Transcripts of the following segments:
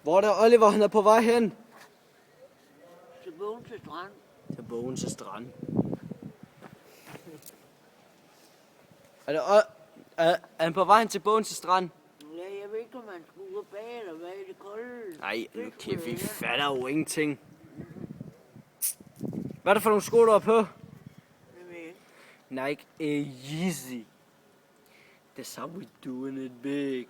Hvor er der Oliver? Han er på vej hen. Til Bogense Strand. Til Bogense Strand. Er han på vejen til Bogense Strand? Ja, jeg ved ikke, om man skulle gå bag eller hvad i det kolde. Nej, nu kæft, vi fatter jo ingenting. Hvad er det for nogle sko, du har på? Jeg ved ikke. Nike Yeezy. That's how we doing it big.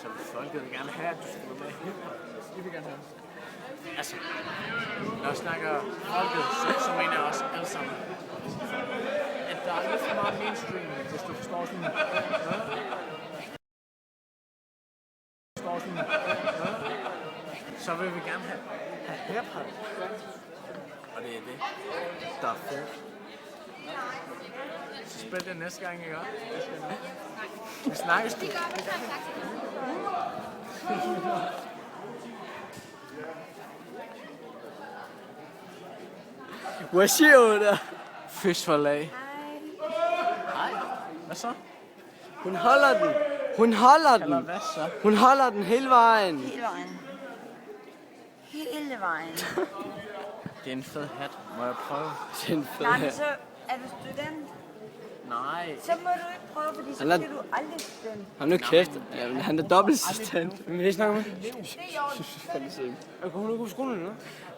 Så folket vil gerne have, at du skal være med hiphop. De vil gerne have. Altså, når jeg snakker folket, så mener jeg også alle sammen. At der er lidt for meget mainstream, hvis du forstår sådan. Så vil vi gerne have hiphop. Og det er det, der er fedt. Så spil det næste gang, ikke også? Vi snakkes du. Hvad siger du der? Fish for lag. Hej. Hvad så? Hun holder den. Hun holder Eller den. hvad så? Hun holder den hele vejen. Hele vejen. Hele vejen. Det er en fed hat. Må jeg prøve? Det er en fed Nej, men hat. så er du student. Nej. Så må du ikke prøve, fordi så Han er- bliver du aldrig student. Hold nu kæft. Jamen, han er dobbeltassistent. Vil I snakke med? Det er i orden. Går hun ikke på skolen nu?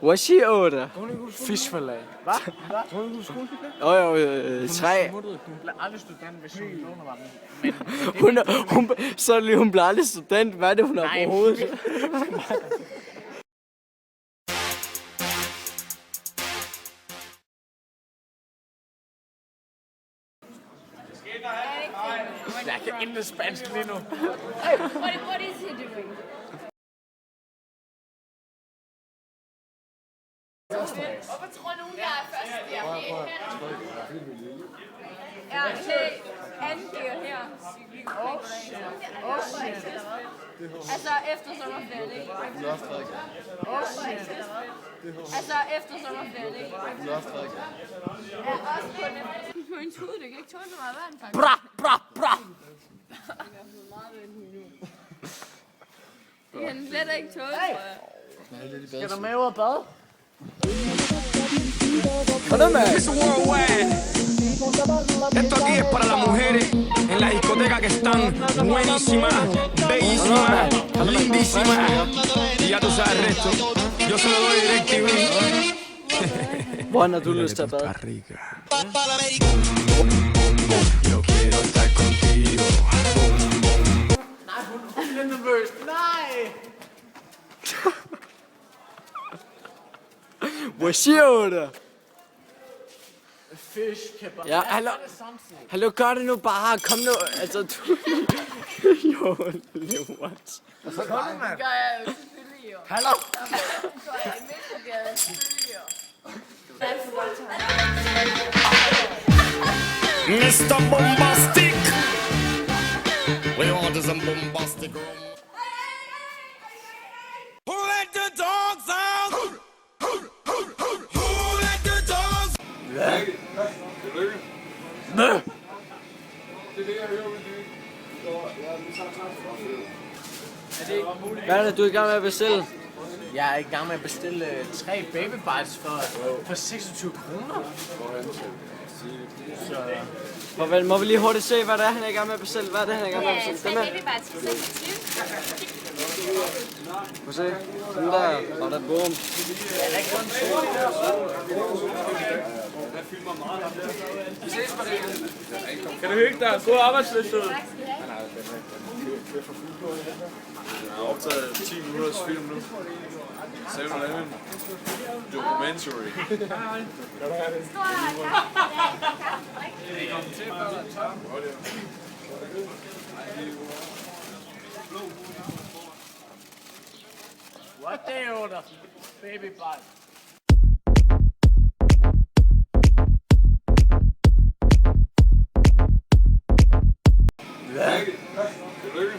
Hvad siger du der? Fish for lag. Hvad? Går du ikke på skole? Jo, 3. Hun blev aldrig student, hvis hun låner var den. Men Så lige hun bliver aldrig student. Hvad er det, hun har Nej. på hovedet? jeg kan intet spansk lige nu. What is he doing? Hvorfor tror nogen, jeg er først der? Ja, okay. Angiver her. Altså efter sommerferien, ikke? Altså efter sommerferien, ikke? Ja, også på den. På en tude, det kan ikke tåle så meget vand, faktisk. Bra, bra, bra. Det kan den slet ikke tåle, tror jeg. Skal du med ud og bade? Kom med. Worldwide. Esto aquí es para las mujeres en la discoteca que están buenísimas, bellísimas, lindísimas. Y ya tú sabes el resto. Yo se lo doy DirecTV. Hvor har du lyst til at bade? Rica. Yo quiero estar contigo. Nej, hun er lidt nervøs. Nej! Hvad siger du der? Fish kebab. Ja, hallo. Hallo, gør det nu bare. Kom nu. Altså, du... Jo, what? Så kom du, mand. Det gør jeg jo selvfølgelig, jo. Hallo. Det gør jeg i Midtjylland, selvfølgelig, jo. Mr. Bombastic. We want some bombastic rum. Who let the dogs out? Who let the dogs? Hvad er det, du er i gang med at bestille? Jeg er i gang med at bestille 3 baby bites for 26 kroner. Farvel, må vi lige hurtigt se, hvad det er, han er i gang med at bestille? Hvad er det, han er i gang med at bestille? 3 Den her. baby bites for 26. Prøv at se. Den der, og der boom. Kan du hygge dig? God arbejdsløshed. Tak skal I have. Jeg har optaget 10 minutters film nu. 7-Eleven. Documentary. Stor What day order? Baby bite. Tillykke.